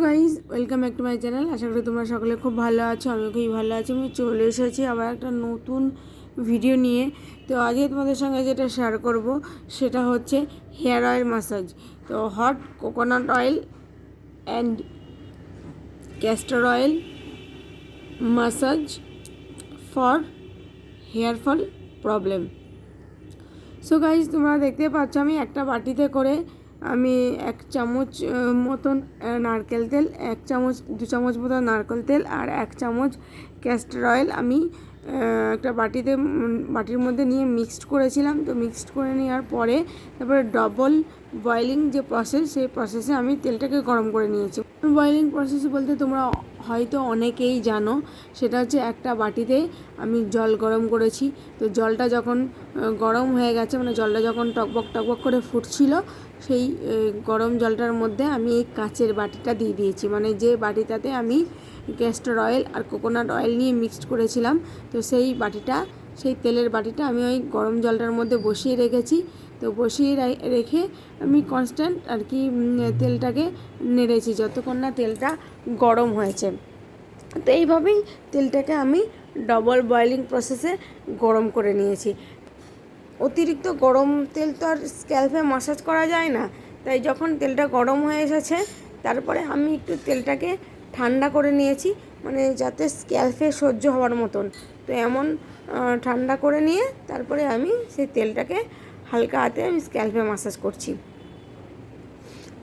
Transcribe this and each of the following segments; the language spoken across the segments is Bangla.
Guys, welcome back to my channel. আশা করি তোমরা সকলে খুব ভালো আছো। আমিও খুবই ভালো আছি। আমি চলে এসেছি আবার একটা নতুন ভিডিও নিয়ে। তো আজকে তোমাদের সঙ্গে যেটা শেয়ার করব সেটা হচ্ছে হেয়ার অয়েল ম্যাসাজ। তো hot coconut oil and castor oil massage for hair fall problem. So guys, তোমরা দেখতে পাচ্ছ আমি একটা বাটিতে করে আমি 1 চামচ মতন নারকেল তেল, 1 চামচ 2 চামচ মতন নারকেল তেল আর 1 চামচ ক্যাস্টর অয়েল আমি একটা বাটির মধ্যে নিয়ে মিক্সড করেছিলাম। তো মিক্সড করে নেওয়ার পরে তারপরে ডবল বয়েলিং যে প্রসেস, সেই প্রসেসে আমি তেলটাকে গরম করে নিয়েছি। বয়েলিং প্রসেস বলতে তোমরা হয়তো অনেকেই জানো, সেটা হচ্ছে একটা বাটিতে আমি জল গরম করেছি। তো জলটা যখন গরম হয়ে গেছে, মানে জলটা যখন টকবক টকবক করে ফুটছিল, সেই গরম জলটার মধ্যে আমি এই কাচের বাটিটা দিয়ে দিয়েছি, মানে যে বাটিটাতে আমি ক্যাস্টর অয়েল আর কোকোনাট অয়েল নিয়ে মিক্সড করেছিলাম। তো সেই তেলের বাটিটা আমি ওই গরম জলটার মধ্যে বসিয়ে রেখেছি। তো বসিয়ে রেখে আমি কনস্ট্যান্ট আর কি তেলটাকে নেড়েছি যতক্ষণ না তেলটা গরম হয়েছে। তো এইভাবেই তেলটাকে আমি ডবল বয়েলিং প্রসেসে গরম করে নিয়েছি। অতিরিক্ত গরম তেল তো আর স্ক্যাল্পে ম্যাসাজ করা যায় না, তাই যখন তেলটা গরম হয়ে এসেছে তারপরে আমি একটু তেলটাকে ঠান্ডা করে নিয়েছি, মানে যাতে স্ক্যাল্পে সহ্য হওয়ার মতন। তো এমন ঠান্ডা করে নিয়ে তারপরে আমি সেই তেলটাকে হালকা হাতে আমি স্ক্যাল্পে ম্যাসাজ করছি।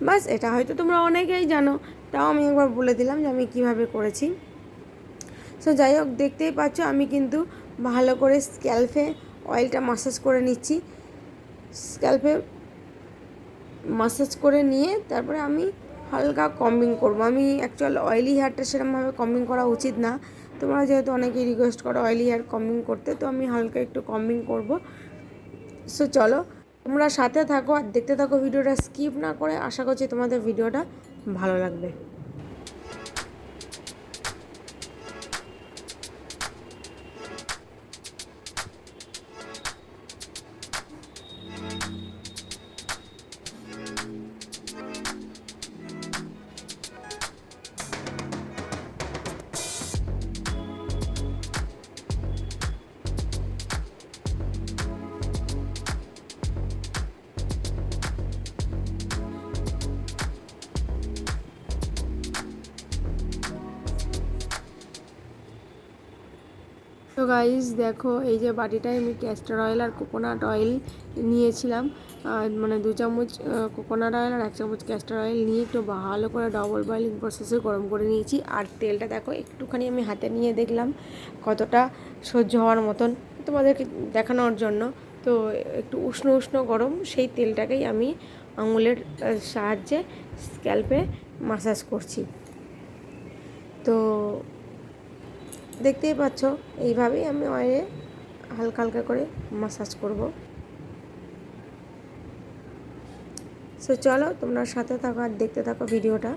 বাস, এটা হয়তো তোমরা অনেকেই জানো, তাও আমি একবার বলে দিলাম যে আমি কিভাবে করেছি। সো যাই হোক, দেখতেই পাচ্ছ আমি কিন্তু ভালো করে স্ক্যাল্পে অয়েলটা ম্যাসাজ করে নিচ্ছি। স্ক্যাল্পে ম্যাসাজ করে নিয়ে তারপরে আমি হালকা কম্বিং করব। আমি অ্যাকচুয়াল অয়েলি হেয়ারটা সেরকমভাবে কম্বিং করা উচিত না, তোমরা যেহেতু অনেকেই রিকোয়েস্ট করো অয়েলি হেয়ার কম্বিং করতে, তো আমি হালকা একটু কম্বিং করব। সো চলো তোমরা সাথে থাকো আর দেখতে থাকো ভিডিওটা স্কিপ না করে। আশা করছি তোমাদের ভিডিওটা ভালো লাগবে। তো গাইজ দেখো, এই যে বাটিটায় আমি ক্যাস্টর অয়েল আর কোকোনাট অয়েল নিয়েছিলাম, মানে 2 চামচ কোকোনাট অয়েল আর 1 চামচ ক্যাস্টর অয়েল নিয়ে একটু ভালো করে ডবল বয়েলিং প্রসেসে গরম করে নিয়েছি। আর তেলটা দেখো একটুখানি আমি হাতে নিয়ে দেখলাম কতটা সহ্য হওয়ার মতন, তোমাদেরকে দেখানোর জন্য। তো একটু উষ্ণ উষ্ণ গরম সেই তেলটাকেই আমি আঙুলের সাহায্যে স্ক্যাল্পে ম্যাসাজ করছি। তো দেখতেই পাচ্ছ এইভাবেই আমি অয়েলে হালকা হালকা করে ম্যাসাজ করব। সো চলো তোমরা সাথে থাকো আর দেখতে থাকো ভিডিওটা।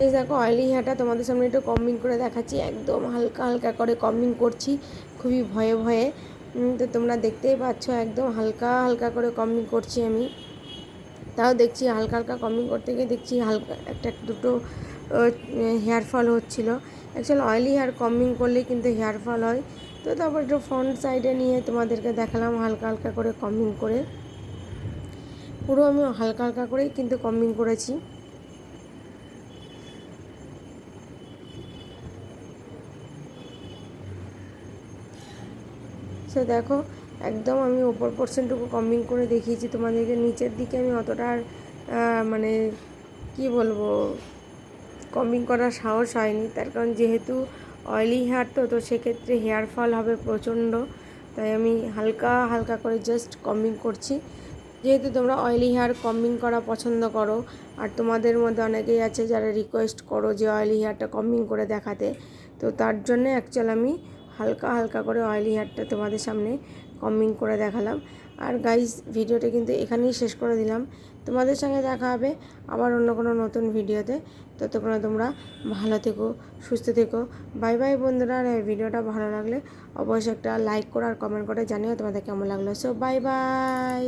এই দেখো অয়েলি হেয়ারটা তোমাদের সামনে একটু কম্বিং করে দেখাচ্ছি, একদম হালকা হালকা করে কম্বিং করছি, খুবই ভয়ে ভয়ে। তো তোমরা দেখতেই পাচ্ছ একদম হালকা হালকা করে কম্বিং করছি আমি। তাও দেখছি হালকা হালকা কম্বিং করতে গিয়ে দেখছি হালকা একটা দুটো হেয়ার ফল হচ্ছিলো। অ্যাকচুয়ালি অয়েলি হেয়ার কম্বিং করলে কিন্তু হেয়ার ফল হয়। তো তারপর একটু ফ্রন্ট সাইডে নিয়ে তোমাদেরকে দেখালাম হালকা হালকা করে কম্বিং করে। পুরো আমি হালকা হালকা করেই কিন্তু কম্বিং করেছি। সো দেখো একদম আমি ওপর পোর্শনটুকু কম্বিং করে দেখিয়েছি তোমাদেরকে, নিচের দিকে আমি অতটা মানে কি বলবো কম্বিং করার সাহস হয়নি, তার কারণ যেহেতু অয়েলি হেয়ার তো সেক্ষেত্রে হেয়ার ফল হবে প্রচণ্ড। তাই আমি হালকা হালকা করে জাস্ট কম্বিং করছি। যেহেতু তোমরা অয়েলি হেয়ার কম্বিং করা পছন্দ করো, আর তোমাদের মধ্যে অনেকেই আছে যারা রিকোয়েস্ট করো যে অয়েলি হেয়ারটা কম্বিং করে দেখাতে, তো তার জন্য অ্যাকচুয়াল আমি হালকা হালকা করে অয়েলি হেয়ারটা তোমাদের সামনে কম্বিং করে দেখালাম। আর গাইস ভিডিওটা কিন্তু এখানেই শেষ করে দিলাম। তোমাদের সঙ্গে দেখা হবে আবার অন্য কোনো নতুন ভিডিওতে। ততক্ষণে তোমরা ভালো থেকো, সুস্থ থেকো। বাই বাই বন্ধুরা। আর এই ভিডিওটা ভালো লাগলে অবশ্যই একটা লাইক করো আর কমেন্ট করে জানিও তোমাদের কেমন লাগলো। So bye bye.